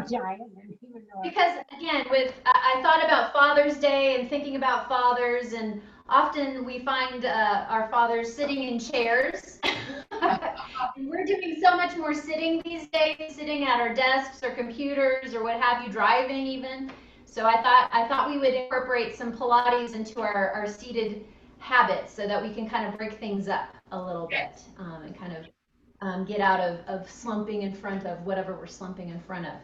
Yeah, I didn't even know. Because again, I thought about Father's Day and thinking about fathers, and often we find our fathers sitting in chairs. And we're doing so much more sitting these days, sitting at our desks or computers or what have you, driving even. So I thought we would incorporate some Pilates into our seated habits so that we can kind of break things up a little bit, and kind of get out of slumping in front of whatever we're slumping in front of.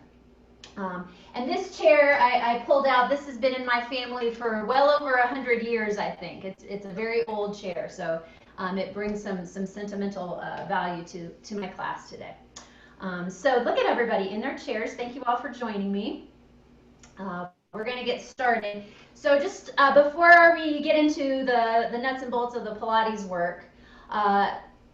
And this chair I pulled out. This has been in my family for well over 100 years, I think. It's a very old chair, so it brings some sentimental value to my class today. So look at everybody in their chairs. Thank you all for joining me. We're going to get started. So just before we get into the nuts and bolts of the Pilates work,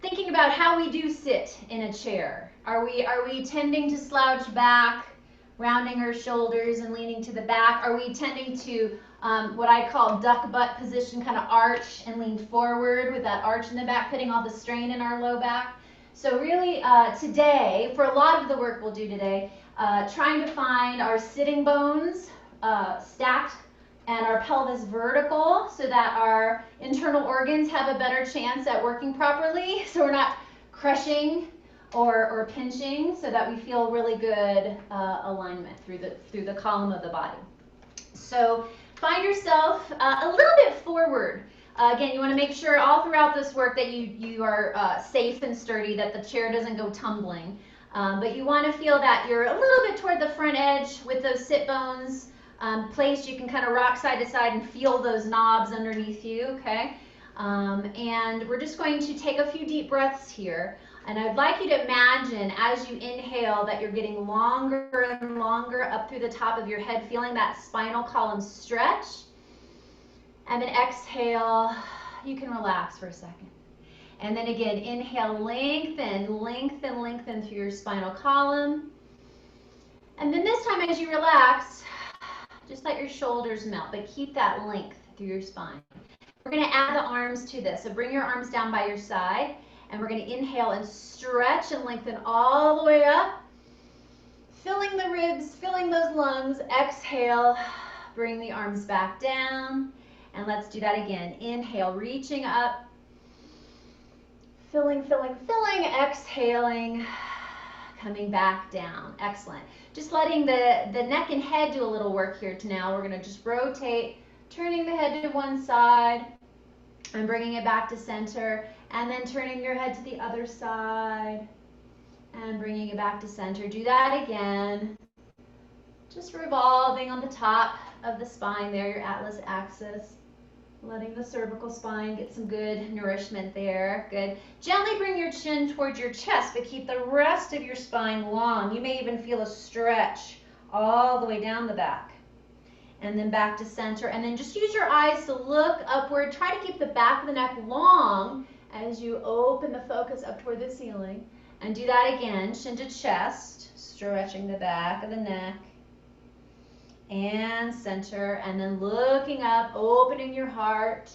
thinking about how we do sit in a chair. Are we tending to slouch back, rounding our shoulders and leaning to the back? Are we tending to what I call duck butt position, kind of arch and lean forward with that arch in the back, putting all the strain in our low back? So really today, for a lot of the work we'll do today, trying to find our sitting bones stacked and our pelvis vertical so that our internal organs have a better chance at working properly. So we're not crushing or pinching, so that we feel really good alignment through the column of the body. So find yourself a little bit forward. Again, you want to make sure all throughout this work that you are safe and sturdy, that the chair doesn't go tumbling. But you want to feel that you're a little bit toward the front edge with those sit bones placed. You can kind of rock side to side and feel those knobs underneath you, okay? And we're just going to take a few deep breaths here. And I'd like you to imagine as you inhale that you're getting longer and longer up through the top of your head, feeling that spinal column stretch. And then exhale, you can relax for a second. And then again, inhale, lengthen, lengthen, lengthen through your spinal column. And then this time as you relax, just let your shoulders melt, but keep that length through your spine. We're going to add the arms to this. So bring your arms down by your side. And we're going to inhale and stretch and lengthen all the way up, filling the ribs, filling those lungs. Exhale, bring the arms back down. And let's do that again. Inhale, reaching up, filling, filling, filling. Exhaling, coming back down. Excellent. Just letting the neck and head do a little work here now. We're going to just rotate, turning the head to one side and bringing it back to center. And then turning your head to the other side and bringing it back to center. Do that again. Just revolving on the top of the spine there, your atlas axis. Letting the cervical spine get some good nourishment there. Good. Gently bring your chin towards your chest, but keep the rest of your spine long. You may even feel a stretch all the way down the back. And then back to center. And then just use your eyes to look upward. Try to keep the back of the neck long as you open the focus up toward the ceiling. And do that again, chin to chest, stretching the back of the neck. And center, and then looking up, opening your heart.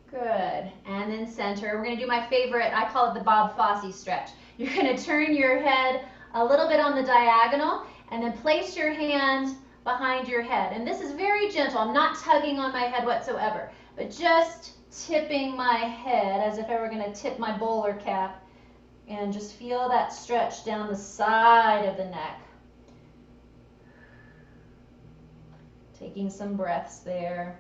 Good. And then center. We're going to do my favorite, I call it the Bob Fosse stretch. You're going to turn your head a little bit on the diagonal, and then place your hand behind your head. And this is very gentle. I'm not tugging on my head whatsoever, but just tipping my head as if I were going to tip my bowler cap, and just feel that stretch down the side of the neck. Taking some breaths there.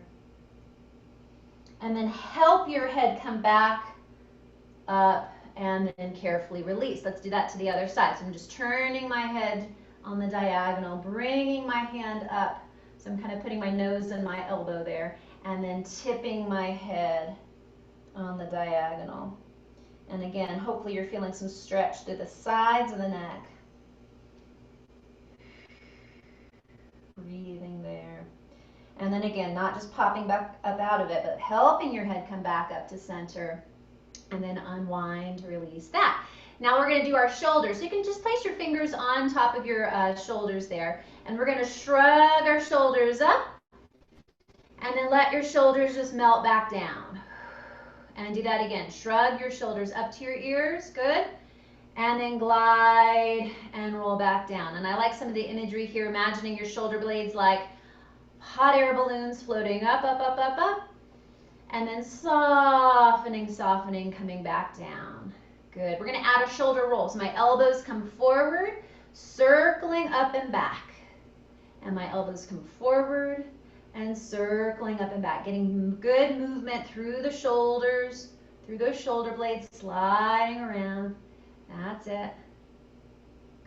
And then help your head come back up and then carefully release. Let's do that to the other side. So I'm just turning my head on the diagonal, bringing my hand up. So I'm kind of putting my nose and my elbow there, and then tipping my head on the diagonal. And again, hopefully you're feeling some stretch through the sides of the neck. Breathing there. And then again, not just popping back up out of it, but helping your head come back up to center. And then unwind, release that. Now we're going to do our shoulders. So you can just place your fingers on top of your shoulders there. And we're going to shrug our shoulders up. And then let your shoulders just melt back down. And do that again. Shrug your shoulders up to your ears. Good. And then glide and roll back down. And I like some of the imagery here, imagining your shoulder blades like hot air balloons floating up, up, up, up, up. And then softening, softening, coming back down. Good. We're going to add a shoulder roll. So my elbows come forward, circling up and back. And my elbows come forward and circling up and back. Getting good movement through the shoulders, through those shoulder blades, sliding around. That's it.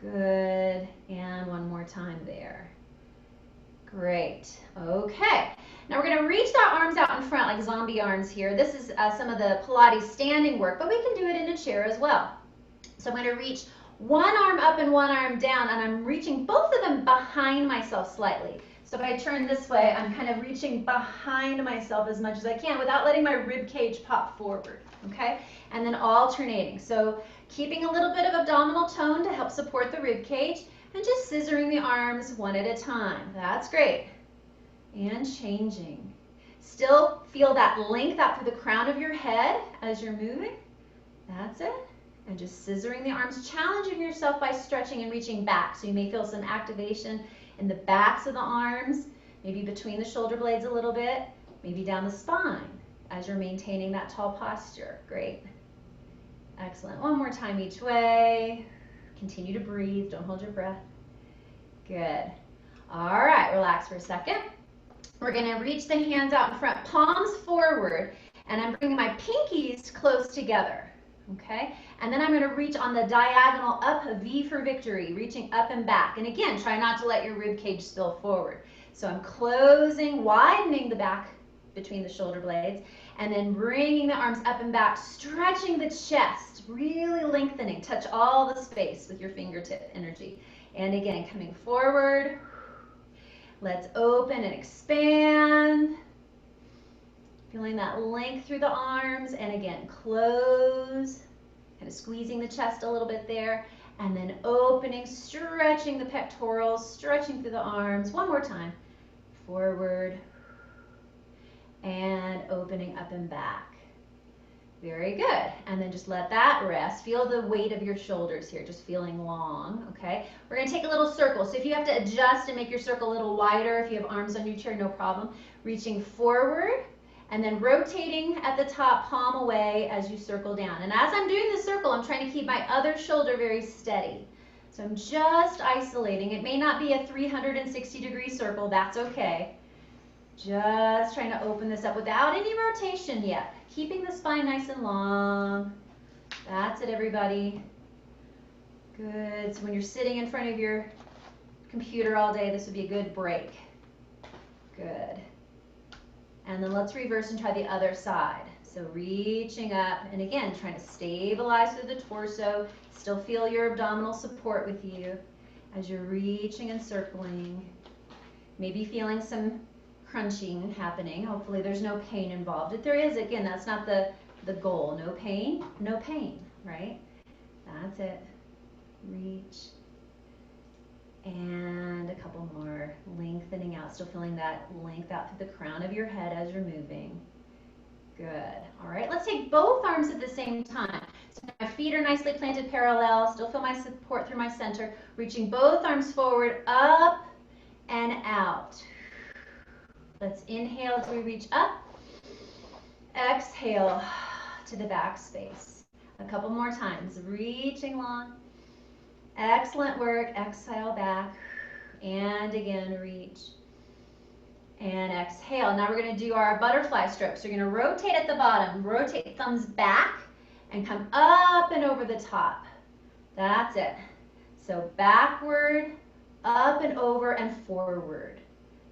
Good. And one more time there. Great. Okay. Now we're going to reach our arms out in front like zombie arms here. This is some of the Pilates standing work, but we can do it in a chair as well. So I'm going to reach one arm up and one arm down, and I'm reaching both of them behind myself slightly. So if I turn this way, I'm kind of reaching behind myself as much as I can without letting my rib cage pop forward, okay? And then alternating. So keeping a little bit of abdominal tone to help support the rib cage, and just scissoring the arms one at a time. That's great. And changing. Still feel that length out through the crown of your head as you're moving. That's it. And just scissoring the arms, challenging yourself by stretching and reaching back. So you may feel some activation in the backs of the arms, maybe between the shoulder blades a little bit, maybe down the spine as you're maintaining that tall posture. Great. Excellent. One more time each way. Continue to breathe. Don't hold your breath. Good. All right, relax for a second. We're going to reach the hands out in front, palms forward, and I'm bringing my pinkies close together. Okay, and then I'm going to reach on the diagonal up, a V for victory, reaching up and back. And again, try not to let your rib cage spill forward. So I'm closing, widening the back between the shoulder blades, and then bringing the arms up and back, stretching the chest, really lengthening. Touch all the space with your fingertip energy. And again, coming forward. Let's open and expand. Feeling that length through the arms, and again, close, kind of squeezing the chest a little bit there, and then opening, stretching the pectorals, stretching through the arms. One more time, forward, and opening up and back. Very good, and then just let that rest. Feel the weight of your shoulders here, just feeling long, okay? We're gonna take a little circle, so if you have to adjust and make your circle a little wider, if you have arms on your chair, no problem. Reaching forward, and then rotating at the top, palm away as you circle down. And as I'm doing the circle, I'm trying to keep my other shoulder very steady. So I'm just isolating. It may not be a 360-degree circle, that's okay. Just trying to open this up without any rotation yet. Keeping the spine nice and long. That's it, everybody. Good. So when you're sitting in front of your computer all day, this would be a good break. Good. And then let's reverse and try the other side. So reaching up, and again, trying to stabilize through the torso. Still feel your abdominal support with you as you're reaching and circling. Maybe feeling some crunching happening. Hopefully there's no pain involved. If there is, again, that's not the goal. No pain, right? That's it. Reach. And a couple more, lengthening out, still feeling that length out through the crown of your head as you're moving. Good. All right, let's take both arms at the same time. So my feet are nicely planted parallel, still feel my support through my center, reaching both arms forward, up and out. Let's inhale as we reach up. Exhale to the back space. A couple more times, reaching long. Excellent work. Exhale back, and again reach, and exhale. Now we're going to do our butterfly strokes. You're going to rotate at the bottom, rotate thumbs back, and come up and over the top. That's it. So backward, up and over, and forward.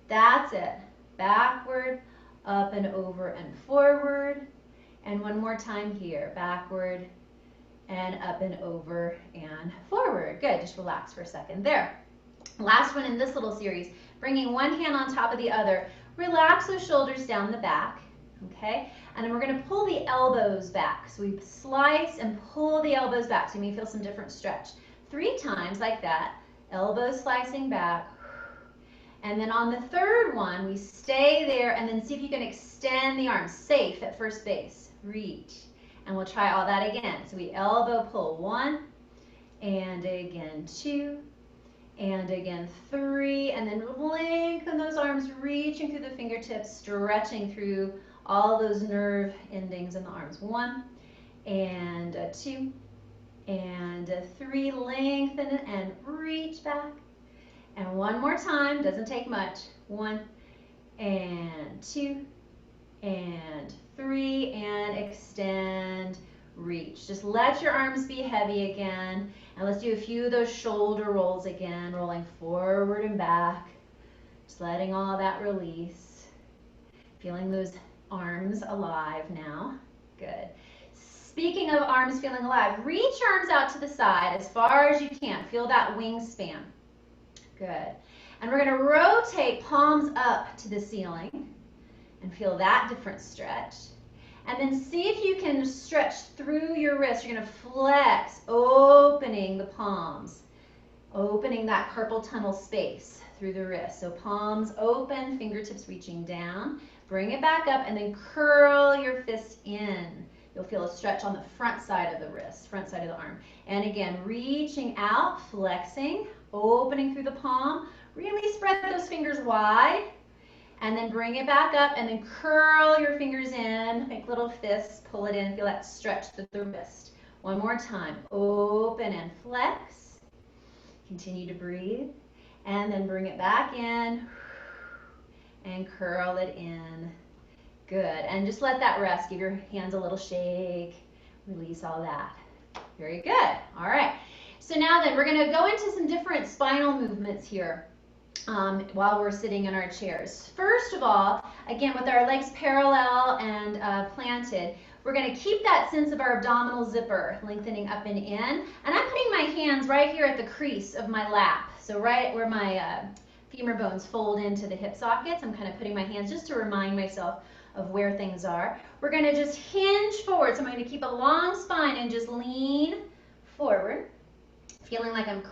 That's it. Backward, up and over, and forward. And one more time here. Backward, and up and over and forward. Good, just relax for a second there. Last one in this little series, bringing one hand on top of the other. Relax those shoulders down the back, okay? And then we're gonna pull the elbows back. So we slice and pull the elbows back. So you may feel some different stretch. 3 times like that, elbows slicing back. And then on the third one, we stay there and then see if you can extend the arms, safe at first base. Reach. And we'll try all that again. So we elbow pull, 1, and again 2, and again 3, and then lengthen those arms, reaching through the fingertips, stretching through all those nerve endings in the arms. 1, and 2, and 3, lengthen and reach back. And one more time, doesn't take much. 1, and 2, and 3, and extend, reach. Just let your arms be heavy again. And let's do a few of those shoulder rolls again, rolling forward and back. Just letting all that release. Feeling those arms alive now. Good. Speaking of arms feeling alive, reach your arms out to the side as far as you can. Feel that wingspan. Good. And we're going to rotate palms up to the ceiling and feel that different stretch. And then see if you can stretch through your wrist. You're going to flex, opening the palms, opening that carpal tunnel space through the wrist. So palms open, fingertips reaching down. Bring it back up and then curl your fist in. You'll feel a stretch on the front side of the wrist, front side of the arm. And again, reaching out, flexing, opening through the palm. Really spread those fingers wide. And then bring it back up and then curl your fingers in, make little fists, pull it in, feel that stretch through the wrist. One more time, open and flex. Continue to breathe. And then bring it back in and curl it in. Good, and just let that rest. Give your hands a little shake. Release all that. Very good. All right. So now then, we're going to go into some different spinal movements here while we're sitting in our chairs. First of all, again, with our legs parallel and planted, we're going to keep that sense of our abdominal zipper, lengthening up and in. And I'm putting my hands right here at the crease of my lap. So right where my femur bones fold into the hip sockets, I'm kind of putting my hands just to remind myself of where things are. We're going to just hinge forward. So I'm going to keep a long spine and just lean forward, feeling like I'm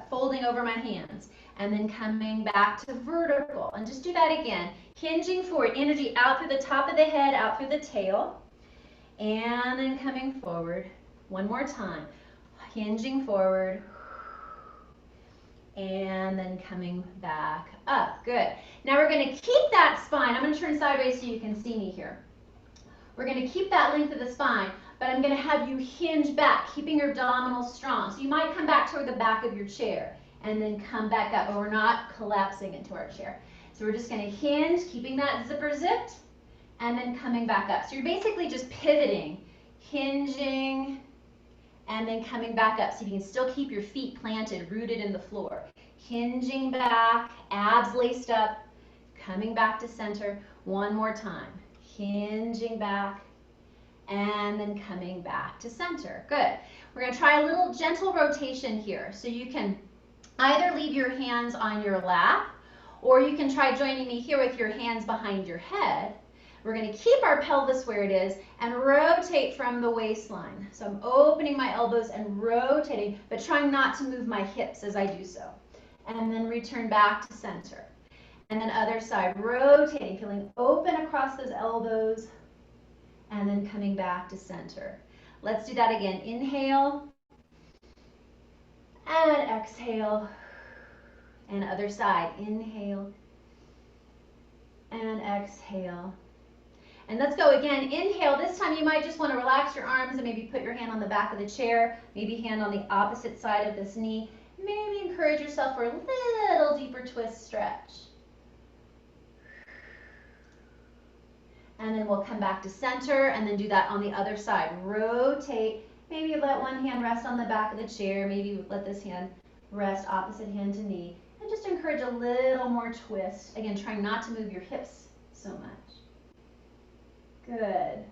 folding over my hands, and then coming back to vertical. And just do that again. Hinging forward, energy out through the top of the head, out through the tail, and then coming forward. One more time. Hinging forward, and then coming back up. Good. Now we're going to keep that spine. I'm going to turn sideways so you can see me here. We're going to keep that length of the spine, but I'm going to have you hinge back, keeping your abdominals strong. So you might come back toward the back of your chair and then come back up, but we're not collapsing into our chair. So we're just going to hinge, keeping that zipper zipped, and then coming back up. So you're basically just pivoting, hinging, and then coming back up. So you can still keep your feet planted, rooted in the floor. Hinging back, abs laced up, coming back to center. One more time. Hinging back, and then coming back to center. Good. We're going to try a little gentle rotation here. So you can either leave your hands on your lap, or you can try joining me here with your hands behind your head. We're going to keep our pelvis where it is and rotate from the waistline. So I'm opening my elbows and rotating, but trying not to move my hips as I do so. And then return back to center. And then other side, rotating, feeling open across those elbows, and then coming back to center. Let's do that again. Inhale, and exhale, and other side. Inhale, and exhale. And let's go again. Inhale. This time you might just want to relax your arms and maybe put your hand on the back of the chair, maybe hand on the opposite side of this knee. Maybe encourage yourself for a little deeper twist stretch. And then we'll come back to center and then do that on the other side. Rotate. Maybe let one hand rest on the back of the chair. Maybe let this hand rest opposite hand to knee. And just encourage a little more twist. Again, trying not to move your hips so much. Good.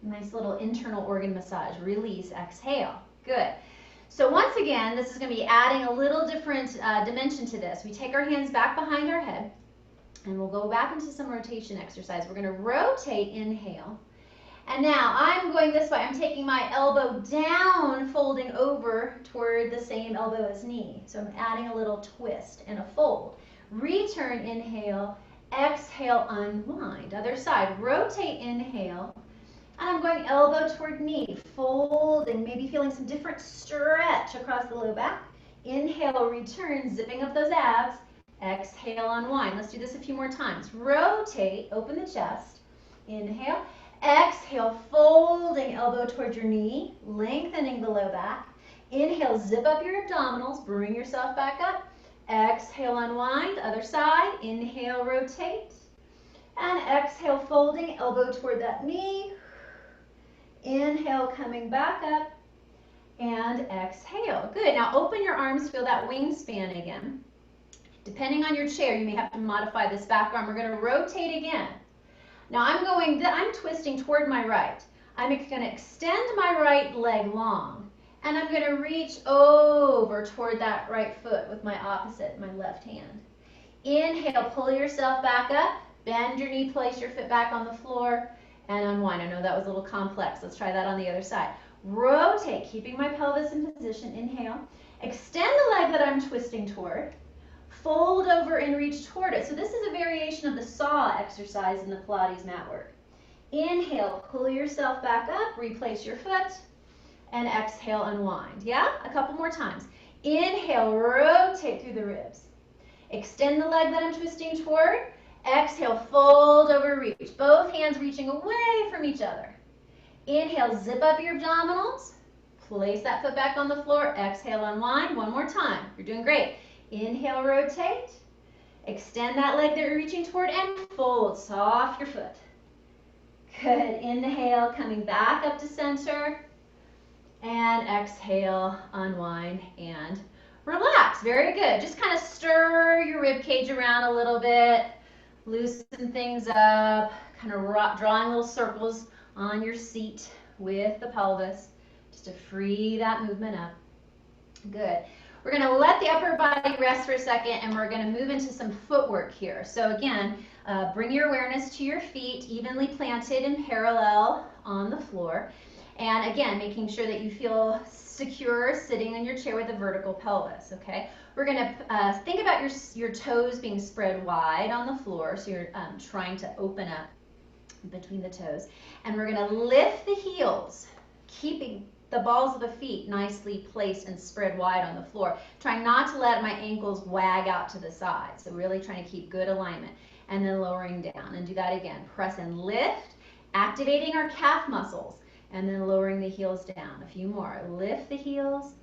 Nice little internal organ massage. Release, exhale. Good. So once again, this is going to be adding a little different dimension to this. We take our hands back behind our head, and we'll go back into some rotation exercise. We're going to rotate, inhale. And now I'm going this way. I'm taking my elbow down, folding over toward the same elbow as knee. So I'm adding a little twist and a fold. Return, inhale. Exhale, unwind. Other side, rotate, inhale, And I'm going elbow toward knee, folding, maybe feeling some different stretch across the low back. Inhale, return, zipping up those abs. Exhale, unwind. Let's do this a few more times. Rotate, open the chest. Inhale. Exhale, folding elbow towards your knee, lengthening the low back. Inhale, zip up your abdominals, bring yourself back up. Exhale, unwind, other side. Inhale, rotate. And exhale, folding elbow toward that knee. Inhale, coming back up. And exhale. Good. Now open your arms, feel that wingspan again. Depending on your chair, you may have to modify this back arm. We're going to rotate again. Now I'm twisting toward my right. I'm going to extend my right leg long, and I'm going to reach over toward that right foot with my opposite, my left hand. Inhale, pull yourself back up, bend your knee, place your foot back on the floor, and unwind. I know that was a little complex. Let's try that on the other side. Rotate, keeping my pelvis in position. Inhale, extend the leg that I'm twisting toward. Fold over and reach toward it. So this is a variation of the saw exercise in the Pilates mat work. Inhale, pull yourself back up, replace your foot, and exhale, unwind. Yeah? A couple more times. Inhale, rotate through the ribs. Extend the leg that I'm twisting toward. Exhale, fold over, reach. Both hands reaching away from each other. Inhale, zip up your abdominals. Place that foot back on the floor. Exhale, unwind. One more time. You're doing great. Inhale, rotate. Extend that leg that you're reaching toward and fold. Soft your foot. Good. Inhale, coming back up to center. And exhale, unwind and relax. Very good. Just kind of stir your rib cage around a little bit. Loosen things up. Kind of drawing little circles on your seat with the pelvis just to free that movement up. Good. We're going to let the upper body rest for a second, and we're going to move into some footwork here. So again, bring your awareness to your feet, evenly planted and parallel on the floor. And again, making sure that you feel secure sitting in your chair with a vertical pelvis, okay? We're going to think about your toes being spread wide on the floor, so you're trying to open up between the toes. And we're going to lift the heels, keeping the balls of the feet nicely placed and spread wide on the floor. Trying not to let my ankles wag out to the side. So really trying to keep good alignment. And then lowering down. And do that again. Press and lift, activating our calf muscles. And then lowering the heels down. A few more. Lift the heels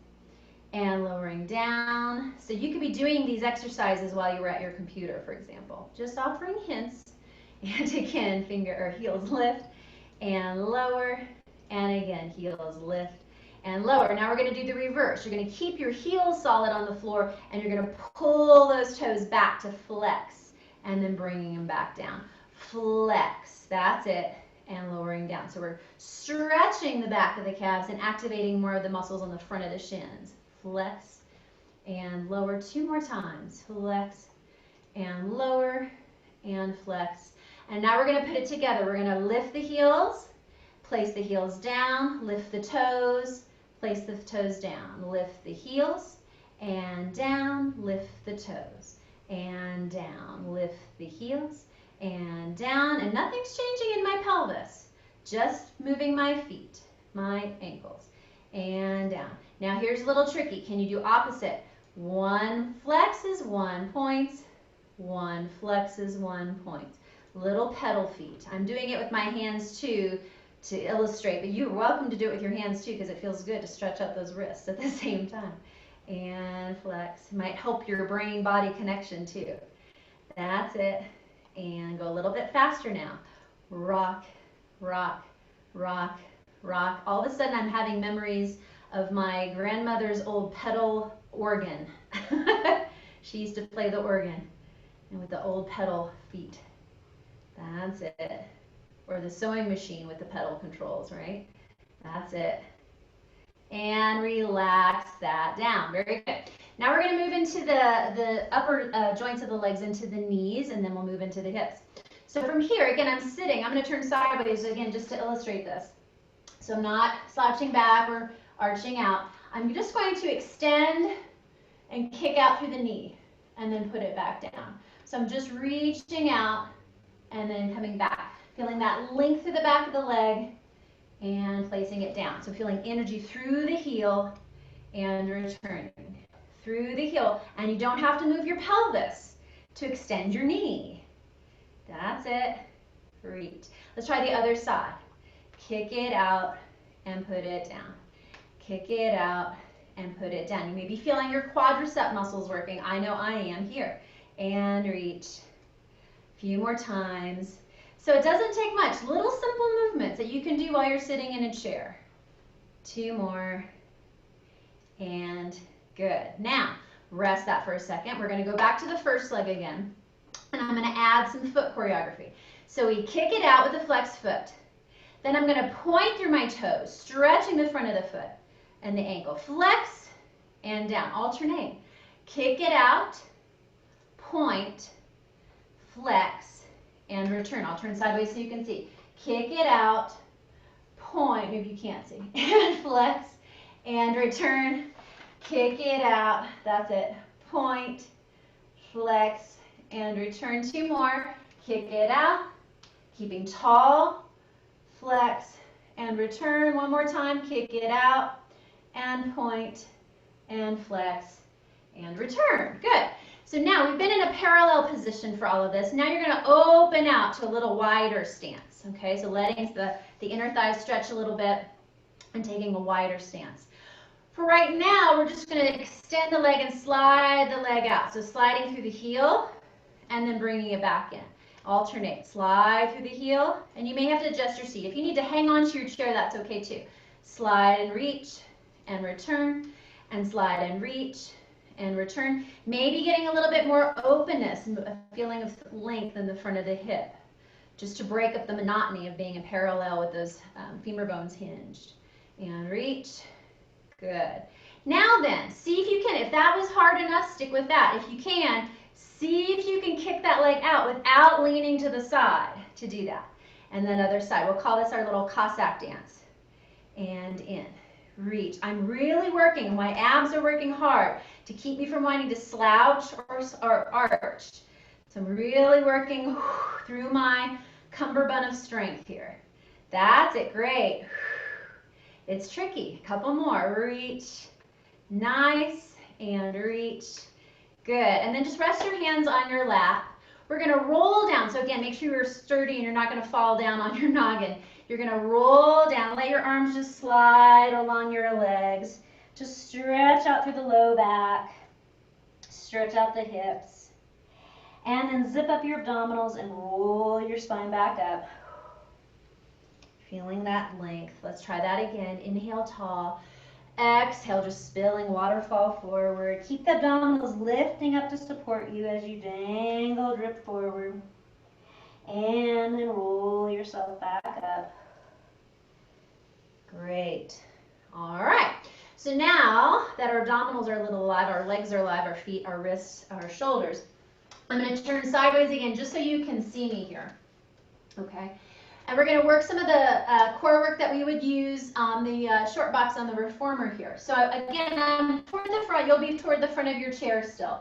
and lowering down. So you could be doing these exercises while you were at your computer, for example. Just offering hints. And again, finger or heels lift and lower. And again, heels lift and lower. Now we're going to do the reverse. You're going to keep your heels solid on the floor, and you're going to pull those toes back to flex, and then bringing them back down. Flex, that's it, and lowering down. So we're stretching the back of the calves and activating more of the muscles on the front of the shins. Flex and lower. Two more times. Flex and lower and flex. And now we're going to put it together. We're going to lift the heels. Place the heels down, lift the toes, place the toes down, lift the heels, and down, lift the toes, and down, lift the heels, and down, and nothing's changing in my pelvis, just moving my feet, my ankles, and down. Now here's a little tricky. Can you do opposite? One flex is 1 point, one flex is 1 point. Little pedal feet. I'm doing it with my hands too, to illustrate, but you're welcome to do it with your hands too, because it feels good to stretch out those wrists at the same time. And flex. It might help your brain-body connection too. That's it. And go a little bit faster now. Rock, rock, rock, rock. All of a sudden I'm having memories of my grandmother's old pedal organ. She used to play the organ, and with the old pedal feet. That's it. Or the sewing machine with the pedal controls, right? That's it. And relax that down. Very good. Now we're going to move into the upper joints of the legs, into the knees, and then we'll move into the hips. So from here, again, I'm sitting. I'm going to turn sideways again just to illustrate this. So I'm not slouching back or arching out. I'm just going to extend and kick out through the knee and then put it back down. So I'm just reaching out and then coming back. Feeling that length through the back of the leg and placing it down. So feeling energy through the heel and returning through the heel. And you don't have to move your pelvis to extend your knee. That's it. Reach. Let's try the other side. Kick it out and put it down. Kick it out and put it down. You may be feeling your quadricep muscles working. I know I am here. And reach. A few more times. So it doesn't take much. Little simple movements that you can do while you're sitting in a chair. 2 more. And good. Now, rest that for a second. We're going to go back to the first leg again. And I'm going to add some foot choreography. So we kick it out with the flexed foot. Then I'm going to point through my toes, stretching the front of the foot and the ankle. Flex and down. Alternate. Kick it out, point, flex, and return. I'll turn sideways so you can see. Kick it out, point, maybe you can't see, and flex, and return. Kick it out, that's it. Point, flex, and return. 2 more. Kick it out, keeping tall, flex, and return. 1 more time. Kick it out, and point, and flex, and return. Good. So now we've been in a parallel position for all of this. Now you're going to open out to a little wider stance. Okay, so letting the inner thighs stretch a little bit and taking a wider stance. For right now, we're just going to extend the leg and slide the leg out. So sliding through the heel and then bringing it back in. Alternate. Slide through the heel, and you may have to adjust your seat. If you need to hang on to your chair, that's okay too. Slide and reach and return, and slide and reach and return. Maybe getting a little bit more openness and a feeling of length in the front of the hip, just to break up the monotony of being in parallel with those femur bones hinged. And reach. Good. Now then, see if you can, if that was hard enough, stick with that. If you can, see if you can kick that leg out without leaning to the side to do that. And then other side. We'll call this our little Cossack dance. And in. Reach. I'm really working. My abs are working hard to keep me from wanting to slouch or arch. So I'm really working through my cummerbund of strength here. That's it. Great. It's tricky. A couple more. Reach. Nice. And reach. Good. And then just rest your hands on your lap. We're going to roll down. So again, make sure you're sturdy and you're not going to fall down on your noggin. You're going to roll down. Let your arms just slide along your legs. Just stretch out through the low back. Stretch out the hips. And then zip up your abdominals and roll your spine back up. Feeling that length. Let's try that again. Inhale tall. Exhale, just spilling waterfall forward. Keep the abdominals lifting up to support you as you dangle, drip forward. And then roll yourself back up. Great. All right. So now that our abdominals are a little alive, our legs are alive, our feet, our wrists, our shoulders, I'm going to turn sideways again just so you can see me here. Okay. And we're going to work some of the core work that we would use on the short box on the reformer here. So again, I'm toward the front. You'll be toward the front of your chair still.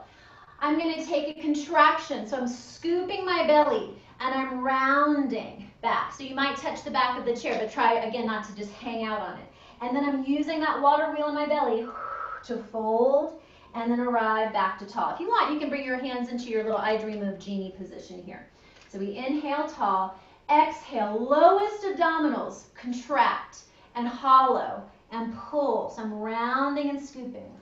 I'm going to take a contraction. So I'm scooping my belly and I'm rounding back. So you might touch the back of the chair, but try again not to just hang out on it. And then I'm using that water wheel in my belly to fold and then arrive back to tall. If you want, you can bring your hands into your little I Dream of Jeannie position here. So we inhale tall. Exhale, lowest abdominals contract and hollow and pull. So I'm rounding and scooping.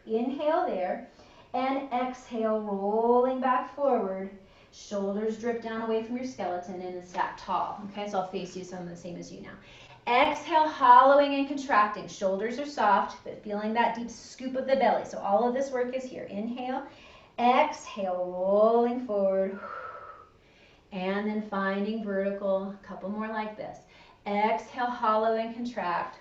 Inhale there and exhale, rolling back forward. Shoulders drip down away from your skeleton and then stack tall. Okay, so I'll face you so I'm the same as you now. Exhale, hollowing and contracting. Shoulders are soft, but feeling that deep scoop of the belly. So all of this work is here. Inhale, exhale, rolling forward. And then finding vertical, a couple more like this. Exhale, hollow and contract.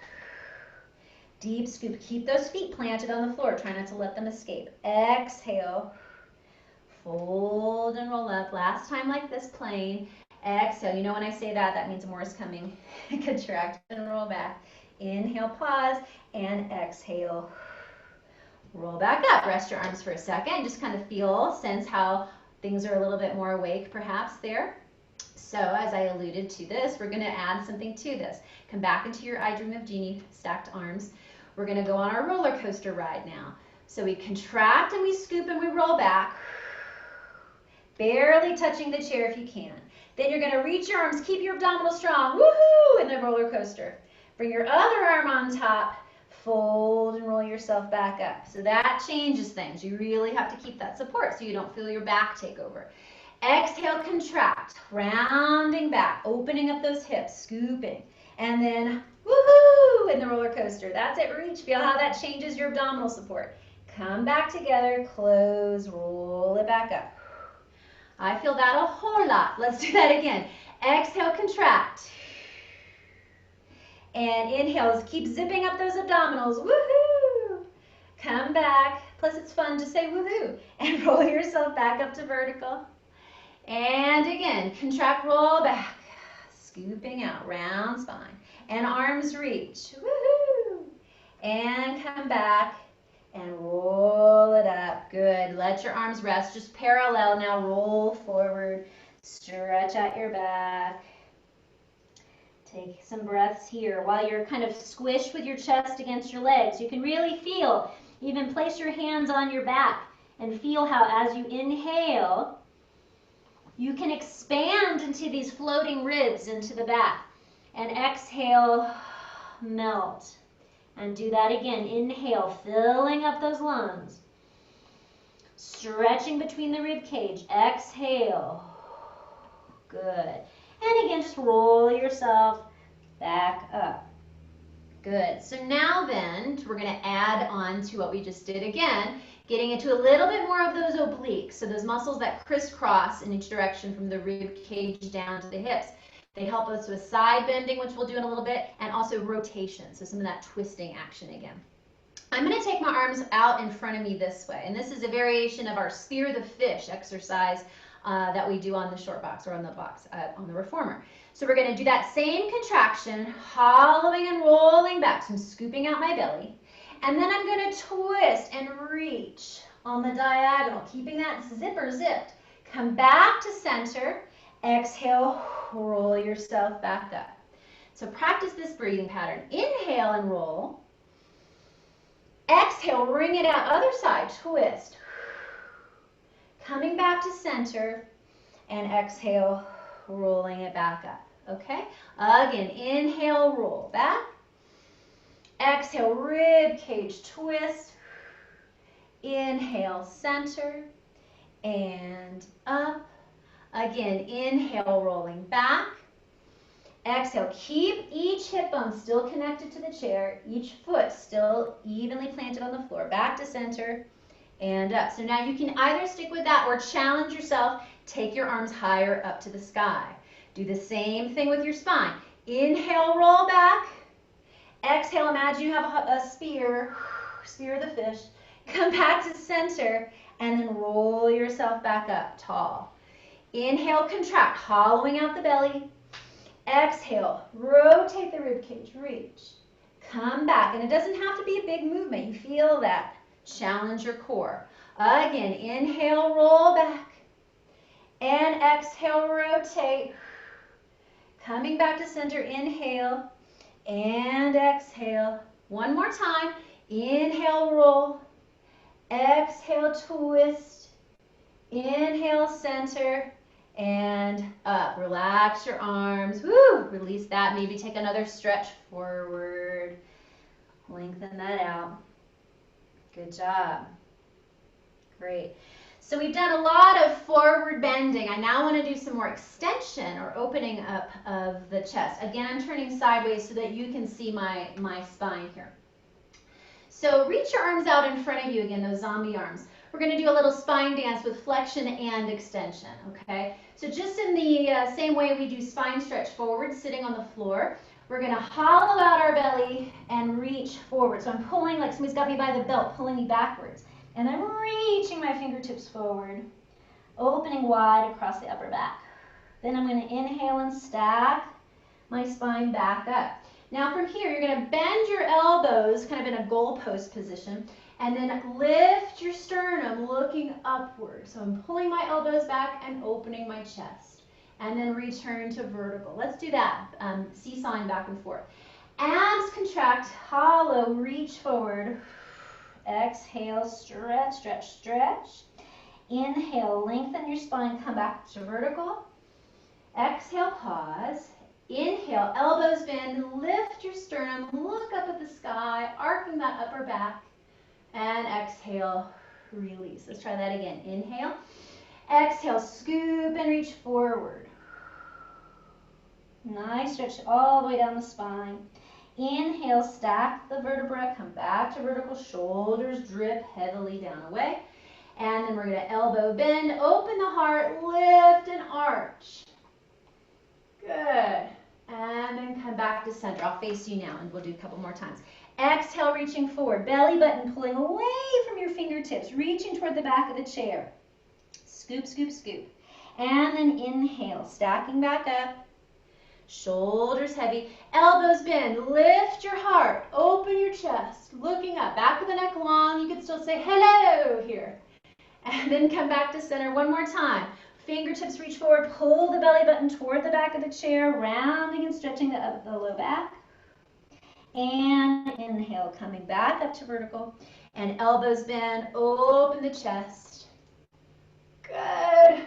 Deep scoop. Keep those feet planted on the floor. Try not to let them escape. Exhale, fold and roll up. Last time like this, plane. Exhale. You know when I say that, that means more is coming. Contract and roll back. Inhale, pause, and exhale. Roll back up. Rest your arms for a second. Just kind of feel, sense how things are a little bit more awake perhaps there. So as I alluded to this, we're going to add something to this. Come back into your I Dream of Jeannie stacked arms. We're going to go on our roller coaster ride now. So we contract and we scoop and we roll back, barely touching the chair if you can. Then you're going to reach your arms, keep your abdominals strong, woohoo, in the roller coaster. Bring your other arm on top, fold and roll yourself back up. So that changes things. You really have to keep that support so you don't feel your back take over. Exhale, contract, rounding back, opening up those hips, scooping. And then, woohoo, in the roller coaster. That's it, reach. Feel how that changes your abdominal support. Come back together, close, roll it back up. I feel that a whole lot. Let's do that again. Exhale, contract. And inhale, keep zipping up those abdominals, woohoo. Come back, plus it's fun to say woohoo. And roll yourself back up to vertical. And again, contract, roll back, scooping out, round spine, and arms reach, woohoo, and come back and roll it up, good. Let your arms rest, just parallel now, roll forward, stretch out your back. Take some breaths here while you're kind of squished with your chest against your legs. You can really feel, even place your hands on your back and feel how as you inhale, you can expand into these floating ribs into the back. And exhale, melt. And do that again. Inhale, filling up those lungs. Stretching between the rib cage. Exhale. Good. And again, just roll yourself back up. Good. So now then, we're going to add on to what we just did again, getting into a little bit more of those obliques, so those muscles that crisscross in each direction from the rib cage down to the hips. They help us with side bending, which we'll do in a little bit, and also rotation, so some of that twisting action again. I'm going to take my arms out in front of me this way, and this is a variation of our spear the fish exercise that we do on the short box or on the box on the reformer. So we're going to do that same contraction, hollowing and rolling back. So I'm scooping out my belly. And then I'm going to twist and reach on the diagonal, keeping that zipper zipped. Come back to center. Exhale, roll yourself back up. So practice this breathing pattern. Inhale and roll. Exhale, ring it out. Other side, twist. Coming back to center. And exhale, rolling it back up. Okay? Again, inhale, roll back. Exhale, rib cage twist. Inhale, center. And up. Again, inhale, rolling back. Exhale, keep each hip bone still connected to the chair. Each foot still evenly planted on the floor. Back to center and up. So now you can either stick with that or challenge yourself. Take your arms higher up to the sky. Do the same thing with your spine. Inhale, roll back. Exhale, imagine you have a spear, spear the fish. Come back to center and then roll yourself back up tall. Inhale, contract, hollowing out the belly. Exhale, rotate the rib cage, reach. Come back, and it doesn't have to be a big movement. You feel that. Challenge your core. Again, inhale, roll back. And exhale, rotate. Coming back to center, inhale and exhale. One more time. Inhale, roll. Exhale, twist. Inhale, center. And up. Relax your arms. Woo! Release that. Maybe take another stretch forward. Lengthen that out. Good job. Great. So we've done a lot of forward bending. I now want to do some more extension or opening up of the chest. Again, I'm turning sideways so that you can see my spine here. So reach your arms out in front of you again, those zombie arms. We're going to do a little spine dance with flexion and extension, okay? So just in the same way we do spine stretch forward, sitting on the floor, we're going to hollow out our belly and reach forward. So I'm pulling like somebody's got me by the belt, pulling me backwards. And I'm reaching my fingertips forward, opening wide across the upper back. Then I'm going to inhale and stack my spine back up. Now from here, you're going to bend your elbows kind of in a goalpost position, and then lift your sternum looking upward. So I'm pulling my elbows back and opening my chest. and then return to vertical. Let's do that, seesawing back and forth. Abs contract, hollow, reach forward. Exhale, stretch, stretch, stretch. Inhale, lengthen your spine, come back to vertical. Exhale, pause. Inhale, elbows bend, lift your sternum, look up at the sky, arcing that upper back. And exhale, release. Let's try that again. Inhale. Exhale, scoop and reach forward. Nice stretch all the way down the spine. Inhale, stack the vertebra, come back to vertical, shoulders drip heavily down away. And then we're going to elbow bend, open the heart, lift and arch. Good. And then come back to center. I'll face you now, and we'll do a couple more times. Exhale, reaching forward. Belly button pulling away from your fingertips, reaching toward the back of the chair. Scoop, scoop, scoop. And then inhale, stacking back up. Shoulders heavy, elbows bend, lift your heart, open your chest, looking up, back of the neck long. You can still say hello here. And then come back to center one more time. Fingertips reach forward, pull the belly button toward the back of the chair, rounding and stretching the low back. And inhale, coming back up to vertical. And elbows bend, open the chest. Good.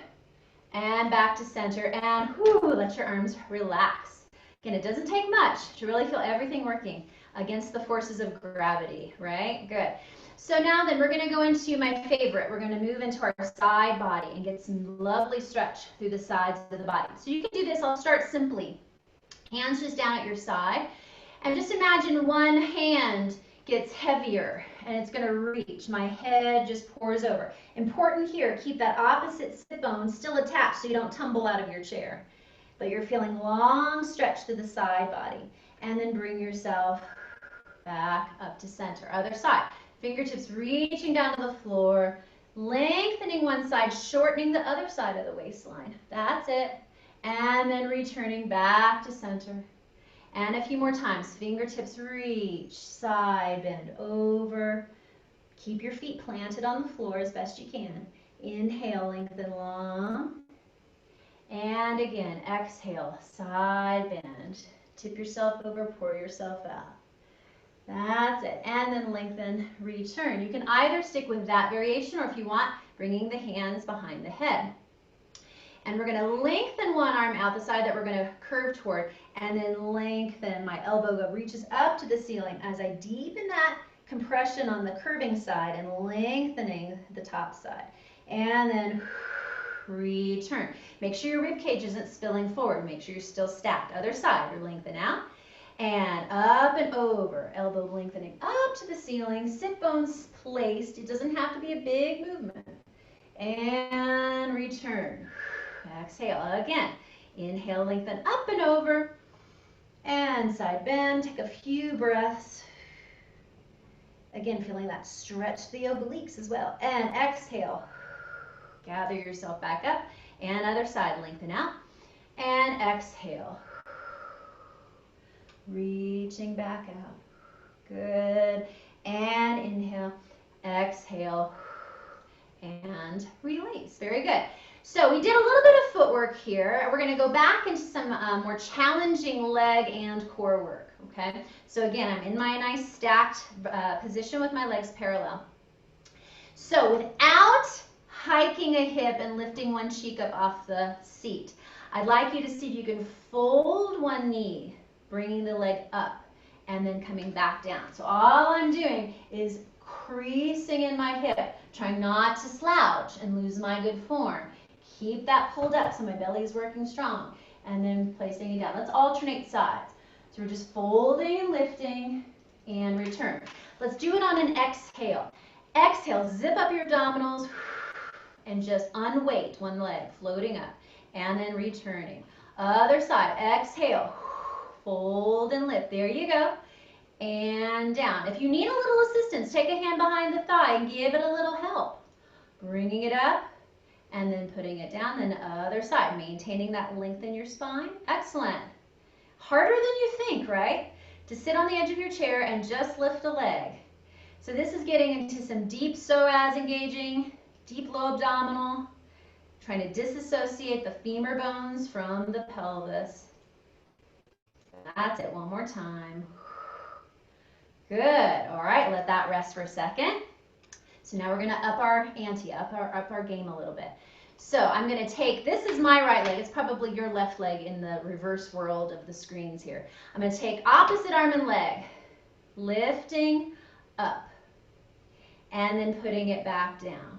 And back to center. And let your arms relax. Again, it doesn't take much to really feel everything working against the forces of gravity, right? Good. So now then we're going to go into my favorite. We're going to move into our side body and get some lovely stretch through the sides of the body. So you can do this. I'll start simply. Hands just down at your side. And just imagine one hand gets heavier and it's going to reach. My head just pours over. Important here, keep that opposite sit bone still attached so you don't tumble out of your chair. But you're feeling long stretch through the side body. And then bring yourself back up to center. Other side. Fingertips reaching down to the floor, lengthening one side, shortening the other side of the waistline. That's it. And then returning back to center. And a few more times. Fingertips reach, side bend, over. Keep your feet planted on the floor as best you can. Inhale, lengthen long. And again, exhale, side bend. Tip yourself over, pour yourself out. That's it. And then lengthen, return. You can either stick with that variation or if you want, bringing the hands behind the head. And we're going to lengthen one arm out the side that we're going to curve toward and then lengthen. My elbow reaches up to the ceiling as I deepen that compression on the curving side and lengthening the top side. And then return. Make sure your rib cage isn't spilling forward. Make sure you're still stacked. Other side, you lengthen out. And up and over, elbow lengthening up to the ceiling, sit bones placed. It doesn't have to be a big movement. And return. Exhale again. Inhale, lengthen up and over. And side bend. Take a few breaths. Again, feeling that stretch the obliques as well. And exhale. Gather yourself back up. And other side, lengthen out. And exhale. Reaching back out. Good. And inhale. Exhale. And release. Very good. So we did a little bit of footwork here. We're going to go back into some more challenging leg and core work. Okay. So again, I'm in my nice stacked position with my legs parallel. So without hiking a hip and lifting one cheek up off the seat, I'd like you to see if you can fold one knee, bringing the leg up and then coming back down. So all I'm doing is creasing in my hip, trying not to slouch and lose my good form. Keep that pulled up so my belly is working strong. And then placing it down. Let's alternate sides. So we're just folding and lifting and return. Let's do it on an exhale. Exhale, zip up your abdominals and just unweight one leg, floating up. And then returning. Other side, exhale. Fold and lift. There you go. And down. If you need a little assistance, take a hand behind the thigh and give it a little help. Bringing it up and then putting it down. Then the other side, maintaining that length in your spine. Excellent. Harder than you think, right? To sit on the edge of your chair and just lift a leg. So this is getting into some deep psoas engaging, deep low abdominal. Trying to disassociate the femur bones from the pelvis. That's it, one more time. Good, all right, let that rest for a second. So now we're gonna up our ante, up our game a little bit. So I'm gonna take, this is my right leg, it's probably your left leg in the reverse world of the screens here. I'm gonna take opposite arm and leg, lifting up, and then putting it back down.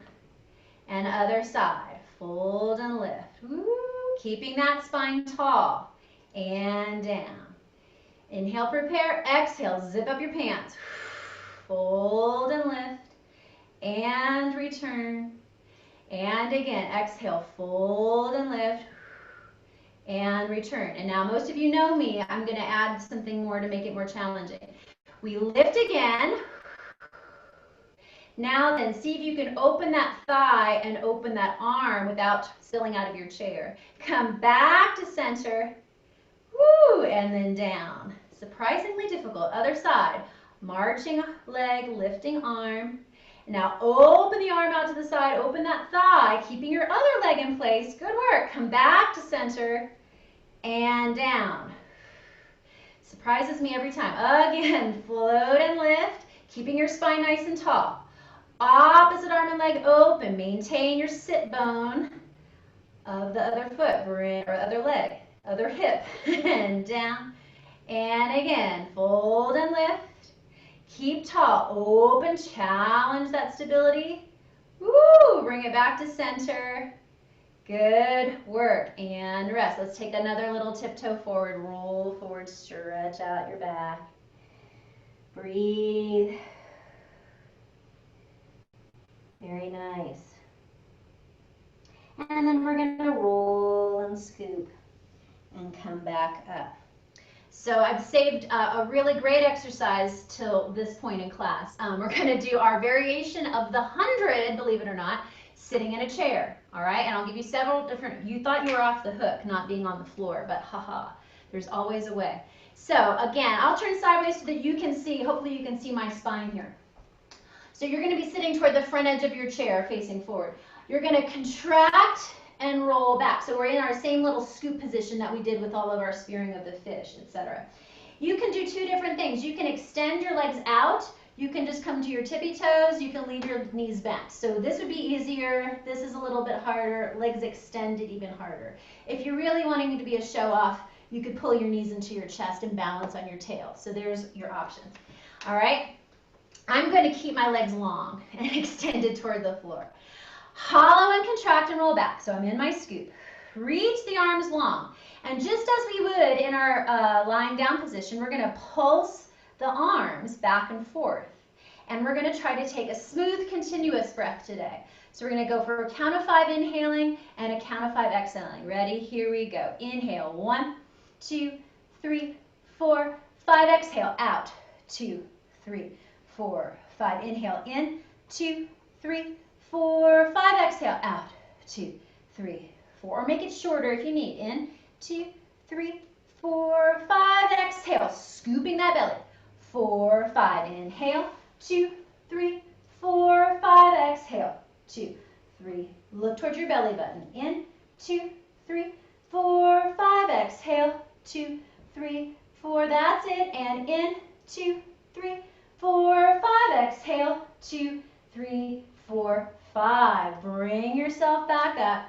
And other side, fold and lift. Woo. Keeping that spine tall, and down. Inhale, prepare, exhale, zip up your pants. Fold and lift, and return. And again, exhale, fold and lift, and return. And now most of you know me, I'm gonna add something more to make it more challenging. We lift again. Now then, see if you can open that thigh and open that arm without spilling out of your chair. Come back to center, woo, and then down. Surprisingly difficult. Other side, marching leg, lifting arm. Now open the arm out to the side, open that thigh, keeping your other leg in place. Good work. Come back to center and down. Surprises me every time. Again, float and lift, keeping your spine nice and tall. Opposite arm and leg open. Maintain your sit bone of the other foot, or other leg, other hip, and down. And again, fold and lift. Keep tall, open, challenge that stability. Woo, bring it back to center. Good work, and rest. Let's take another little tiptoe forward, roll forward, stretch out your back. Breathe. Very nice. And then we're gonna roll and scoop and come back up. So I've saved a really great exercise till this point in class. We're gonna do our variation of the 100, believe it or not, sitting in a chair, all right? And I'll give you several different, you thought you were off the hook not being on the floor, but haha, there's always a way. So again, I'll turn sideways so that you can see, hopefully you can see my spine here. So you're gonna be sitting toward the front edge of your chair facing forward. You're gonna contract and roll back. So we're in our same little scoop position that we did with all of our spearing of the fish, etc. You can do two different things. You can extend your legs out. You can just come to your tippy toes. You can leave your knees bent. So this would be easier. This is a little bit harder. Legs extended even harder. If you're really wanting to be a show off, you could pull your knees into your chest and balance on your tail. So there's your options. All right. I'm going to keep my legs long and extended toward the floor. Hollow and contract and roll back. So I'm in my scoop. Reach the arms long. And just as we would in our lying down position, we're going to pulse the arms back and forth. And we're going to try to take a smooth, continuous breath today. So we're going to go for a count of 5 inhaling and a count of 5 exhaling. Ready? Here we go. Inhale. 1, 2, 3, 4, 5. Exhale. Out. 2, 3, 4, 5. Inhale in. 2, 3, 4, 5. Exhale. Out. 2, 3, 4. Or make it shorter if you need. In. 2, 3, 4, 5. Exhale. Scooping that belly. 4, 5. Inhale. 2, 3, 4, 5. Exhale. 2, 3. Look towards your belly button. In. 2, 3, 4, 5. Exhale. 2, 3, 4. That's it. And in. 2, 3, 4, 5. Exhale. 2, 3, 4, 5. Bring yourself back up.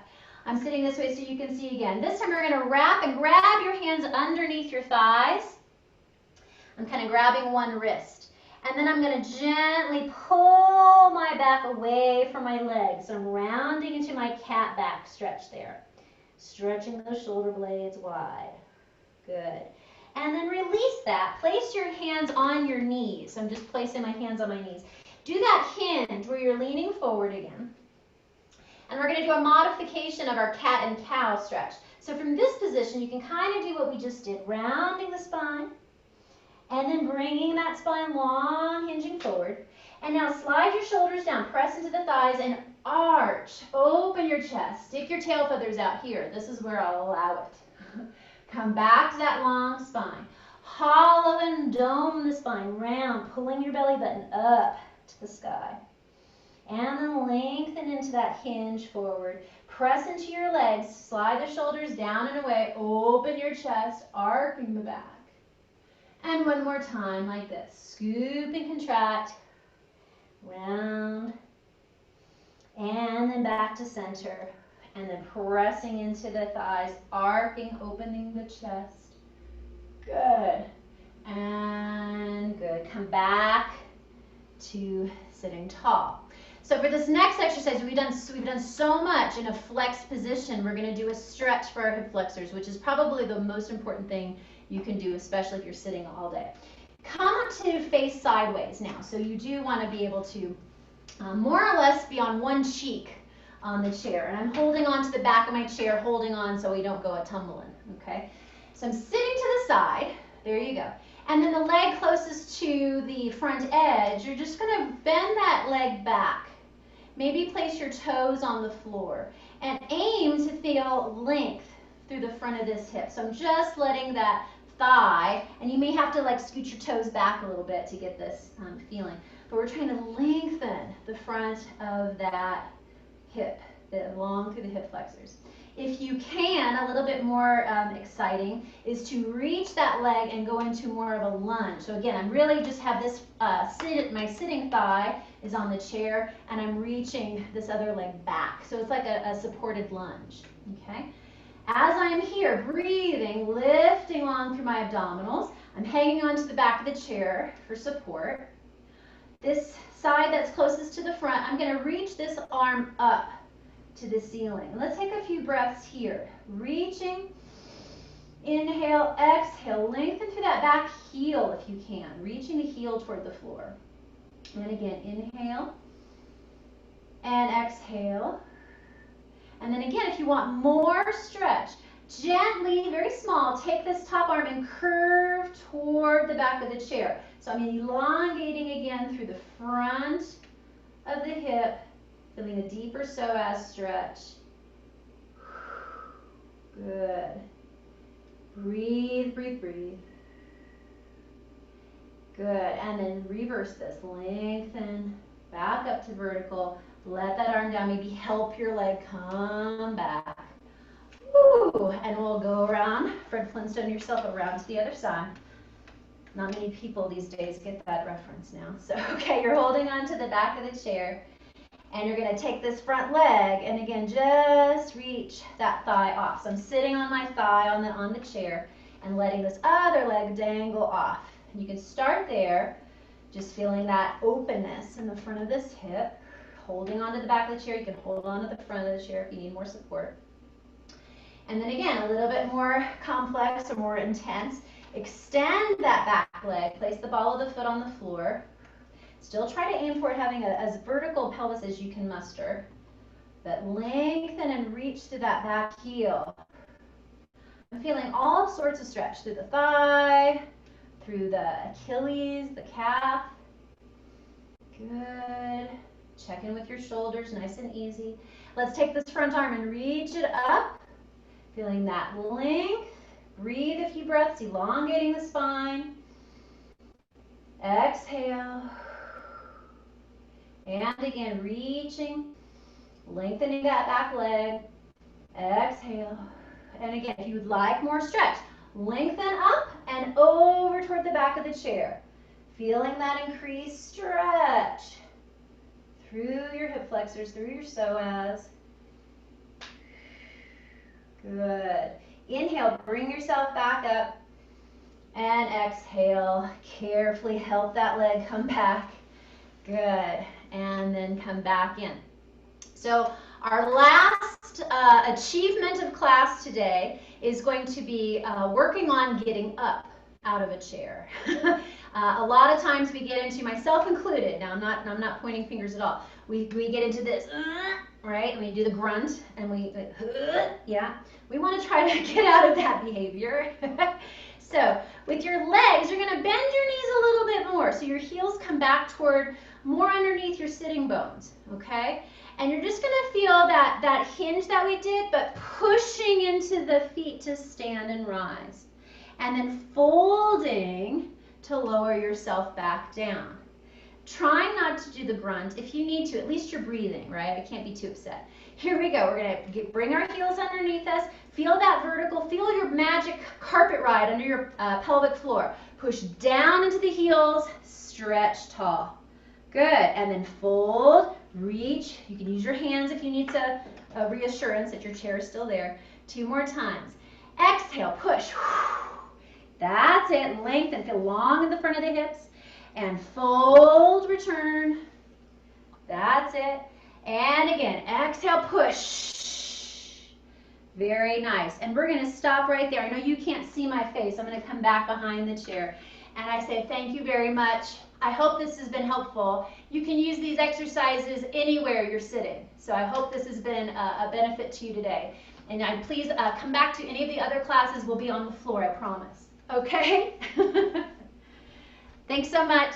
I'm sitting this way so you can see again. This time we're going to wrap and grab your hands underneath your thighs. I'm kind of grabbing one wrist. And then I'm going to gently pull my back away from my legs. So I'm rounding into my cat back stretch there. Stretching those shoulder blades wide. Good. And then release that. Place your hands on your knees. I'm just placing my hands on my knees. Do that hinge where you're leaning forward again. And we're going to do a modification of our cat and cow stretch. So from this position, you can kind of do what we just did, rounding the spine, and then bringing that spine long, hinging forward. And now slide your shoulders down, press into the thighs, and arch. Open your chest. Stick your tail feathers out here. This is where I'll allow it. Come back to that long spine. Hollow and dome the spine, round, pulling your belly button up to the sky. And then lengthen into that hinge forward. Press into your legs, slide the shoulders down and away, open your chest, arcing the back. And one more time like this. Scoop and contract, round, and then back to center. And then pressing into the thighs, arcing, opening the chest. Good. And good. Come back to sitting tall. So for this next exercise, we've done so much in a flexed position. We're going to do a stretch for our hip flexors, which is probably the most important thing you can do, especially if you're sitting all day. Come to face sideways now. So you do want to be able to more or less be on one cheek on the chair. And I'm holding on to the back of my chair, holding on so we don't go a tumbling, okay? So I'm sitting to the side. There you go. And then the leg closest to the front edge, you're just going to bend that leg back. Maybe place your toes on the floor and aim to feel length through the front of this hip. So I'm just letting that thigh, and you may have to like scoot your toes back a little bit to get this feeling. But we're trying to lengthen the front of that hip, along through the hip flexors. If you can, a little bit more exciting is to reach that leg and go into more of a lunge. So again, I'm really just have this, my sitting thigh is on the chair and I'm reaching this other leg back. So it's like a supported lunge, okay? As I am here, breathing, lifting long through my abdominals, I'm hanging onto the back of the chair for support. This side that's closest to the front, I'm gonna reach this arm up to the ceiling. Let's take a few breaths here. Reaching, inhale, exhale, lengthen through that back heel if you can, reaching the heel toward the floor. And again, inhale and exhale. And then again, if you want more stretch, gently, very small, take this top arm and curve toward the back of the chair. So I'm elongating again through the front of the hip, feeling a deeper psoas stretch. Good. Breathe, breathe, breathe. Good. And then reverse this. Lengthen back up to vertical. Let that arm down. Maybe help your leg come back. Woo. And we'll go around. Fred Flintstone yourself around to the other side. Not many people these days get that reference now. So, okay, you're holding on to the back of the chair. And you're going to take this front leg and again just reach that thigh off. So I'm sitting on my thigh on the chair and letting this other leg dangle off. And you can start there, just feeling that openness in the front of this hip, holding onto the back of the chair. You can hold on to the front of the chair if you need more support. And then again, a little bit more complex or more intense. Extend that back leg, place the ball of the foot on the floor. Still try to aim for it having as vertical pelvis as you can muster. But lengthen and reach through that back heel. I'm feeling all sorts of stretch through the thigh, through the Achilles, the calf. Good. Check in with your shoulders, nice and easy. Let's take this front arm and reach it up. Feeling that length. Breathe a few breaths, elongating the spine. Exhale. And again, reaching, lengthening that back leg. Exhale. And again, if you would like more stretch, lengthen up and over toward the back of the chair. Feeling that increased stretch through your hip flexors, through your psoas. Good. Inhale, bring yourself back up. And exhale, carefully help that leg come back. Good. And then come back in. So our last achievement of class today is going to be working on getting up out of a chair. A lot of times we get into, myself included, now I'm not pointing fingers at all, we get into this, right, and we do the grunt, and yeah, we want to try to get out of that behavior. So with your legs, you're going to bend your knees a little bit more, so your heels come back toward more underneath your sitting bones, okay? And you're just going to feel that hinge that we did, but pushing into the feet to stand and rise. And then folding to lower yourself back down. Trying not to do the grunt. If you need to, at least you're breathing, right? I can't be too upset. Here we go. We're going to bring our heels underneath us. Feel that vertical. Feel your magic carpet ride under your pelvic floor. Push down into the heels. Stretch tall. Good. And then fold, reach. You can use your hands if you need to reassurance that your chair is still there. 2 more times. Exhale, push. That's it. Lengthen. Feel long in the front of the hips. And fold, return. That's it. And again, exhale, push. Very nice. And we're going to stop right there. I know you can't see my face. I'm going to come back behind the chair. And I say thank you very much. I hope this has been helpful. You can use these exercises anywhere you're sitting. So I hope this has been a benefit to you today. And please come back to any of the other classes. We'll be on the floor, I promise. Okay? Thanks so much.